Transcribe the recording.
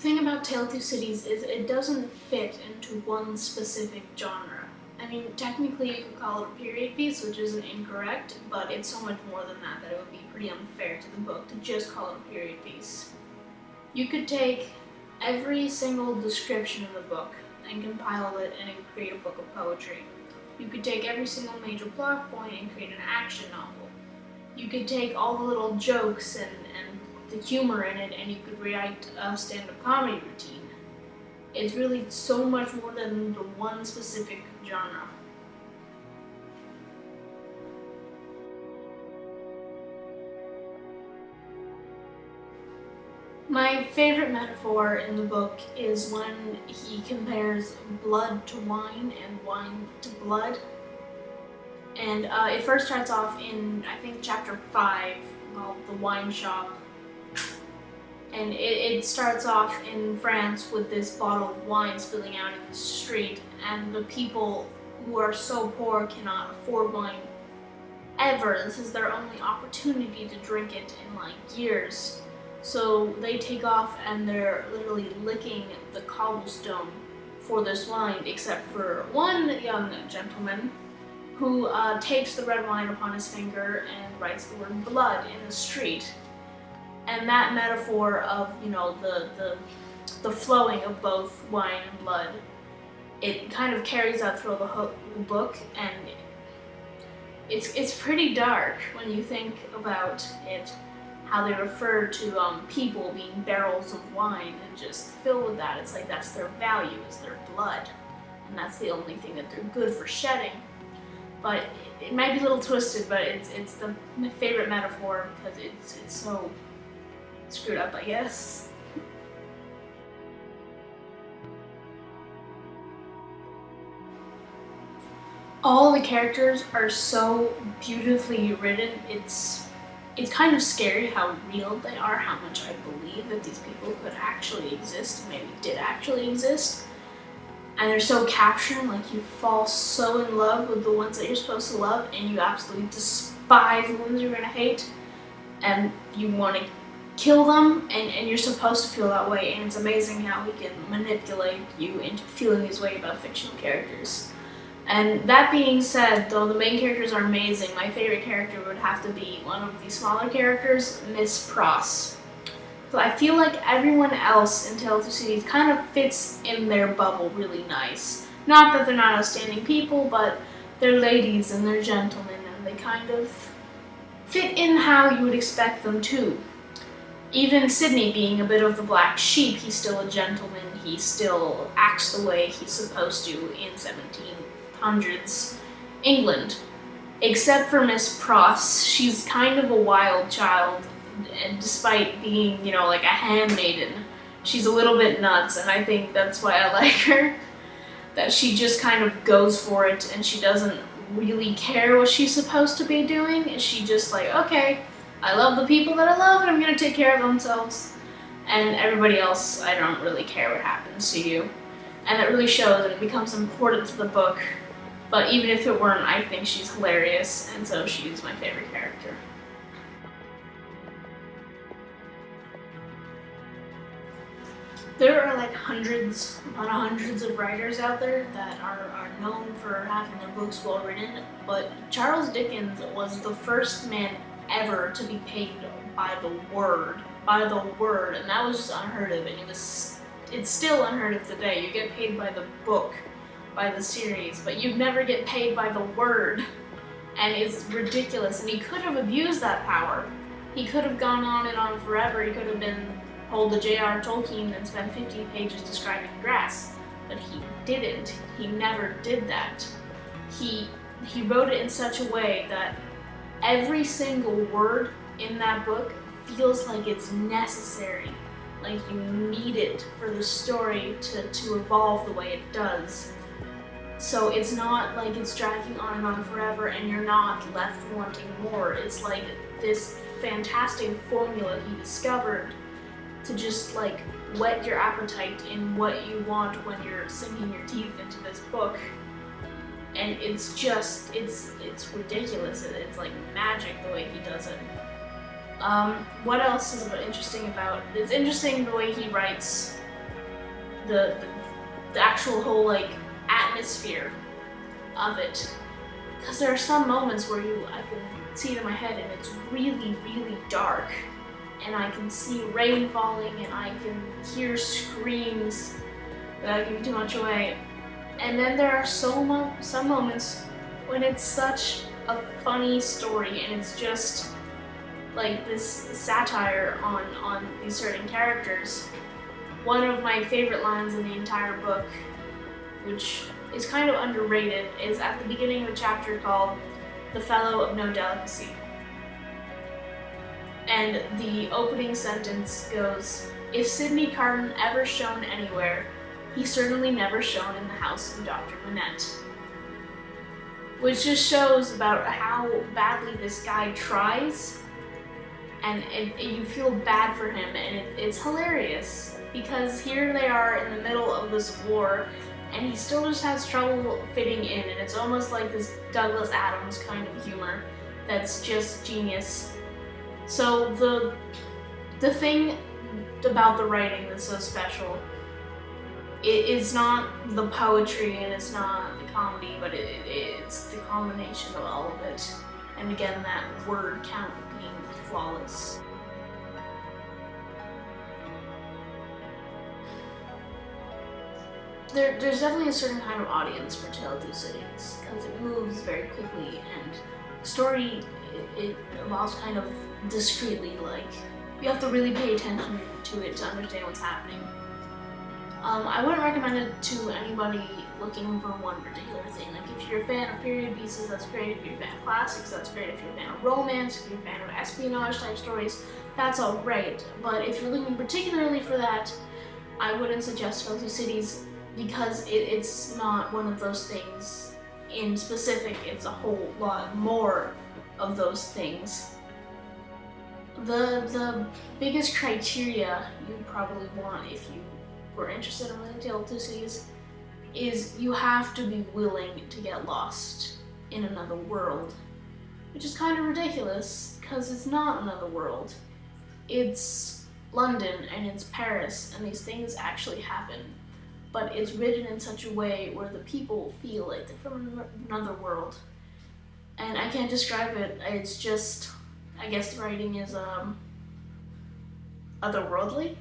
thing about Tale of Two Cities is it doesn't fit into one specific genre. I mean, technically you could call it a period piece, which isn't incorrect, but it's so much more than that it would be pretty unfair to the book to just call it a period piece. You could take every single description of the book and compile it and create a book of poetry. You could take every single major plot point and create an action novel. You could take all the little jokes and the humor in it, and you could write a stand-up comedy routine. It's really so much more than the one specific genre. My favorite metaphor in the book is when he compares blood to wine and wine to blood. And it first starts off in, I think, chapter 5, called The Wine Shop. And it starts off in France with this bottle of wine spilling out in the street, and the people who are so poor cannot afford wine ever. This is their only opportunity to drink it in like years. So they take off and they're literally licking the cobblestone for this wine, except for one young gentleman who takes the red wine upon his finger and writes the word blood in the street. And that metaphor of, you know, the flowing of both wine and blood, it kind of carries out through the whole book, and it's pretty dark when you think about it, how they refer to people being barrels of wine and just filled with that. It's like that's their value, is their blood, and that's the only thing that they're good for shedding. But it might be a little twisted, but it's my favorite metaphor because it's so screwed up, I guess. All the characters are so beautifully written. It's kind of scary how real they are, how much I believe that these people could actually exist, maybe did actually exist. And they're so capturing, like you fall so in love with the ones that you're supposed to love, and you absolutely despise the ones you're gonna hate, and you want to kill them, and you're supposed to feel that way. And it's amazing how he can manipulate you into feeling this way about fictional characters. And that being said, though the main characters are amazing, my favorite character would have to be one of the smaller characters, Miss Pross. So I feel like everyone else in Tale of Two Cities kind of fits in their bubble really nice. Not that they're not outstanding people, but they're ladies and they're gentlemen, and they kind of fit in how you would expect them to. Even Sydney being a bit of the black sheep, he's still a gentleman, he still acts the way he's supposed to in 1700s England. Except for Miss Pross, she's kind of a wild child, and despite being, you know, like a handmaiden, she's a little bit nuts, and I think that's why I like her. That she just kind of goes for it, and she doesn't really care what she's supposed to be doing. She just like, okay, I love the people that I love, and I'm gonna take care of themselves. And everybody else, I don't really care what happens to you. And it really shows, and it becomes important to the book. But even if it weren't, I think she's hilarious, and so she's my favorite character. There are like hundreds upon hundreds of writers out there that are known for having their books well written, but Charles Dickens was the first man ever to be paid by the word, and that was just unheard of, and it's still unheard of today. You get paid by the book, by the series, but you never get paid by the word, and it's ridiculous, and he could have abused that power. He could have gone on and on forever. He could have been pulled the J.R. Tolkien and spent 50 pages describing grass, but he didn't. He never did that. He wrote it in such a way that every single word in that book feels like it's necessary, like you need it for the story to evolve the way it does. So it's not like it's dragging on and on forever and you're not left wanting more. It's like this fantastic formula he discovered to just like whet your appetite in what you want when you're sinking your teeth into this book. And it's just, it's ridiculous. It's like magic the way he does it. What else is interesting about, it's interesting the way he writes the the actual whole like atmosphere of it. Because there are some moments where I can see it in my head and it's really, really dark, and I can see rain falling and I can hear screams without giving too much away. And then there are some moments when it's such a funny story and it's just like this satire on these certain characters. One of my favorite lines in the entire book, which is kind of underrated, is at the beginning of a chapter called "The Fellow of No Delicacy." And the opening sentence goes, "If Sidney Carton ever shone anywhere, he certainly never shone in the house of Dr. Manette." Which just shows about how badly this guy tries, and you feel bad for him, and it's hilarious, because here they are in the middle of this war, and he still just has trouble fitting in, and it's almost like this Douglas Adams kind of humor that's just genius. So the thing about the writing that's so special, it's not the poetry and it's not the comedy, but it's the combination of all of it. And again, that word count being flawless. There's definitely a certain kind of audience for Tale of Two Cities, because it moves very quickly, and the story, it evolves kind of discreetly. Like, you have to really pay attention to it to understand what's happening. I wouldn't recommend it to anybody looking for one particular thing. Like, if you're a fan of period pieces, that's great. If you're a fan of classics, that's great. If you're a fan of romance, if you're a fan of espionage type stories, that's all great. But if you're looking particularly for that, I wouldn't suggest Tale of Two Cities, because it's not one of those things in specific. It's a whole lot more of those things. The biggest criteria you'd probably want if you were interested in reading Tale of Two Cities is you have to be willing to get lost in another world, which is kind of ridiculous, because it's not another world. It's London and it's Paris, and these things actually happen. But it's written in such a way where the people feel like they're from another world. And I can't describe it. It's just, I guess the writing is otherworldly.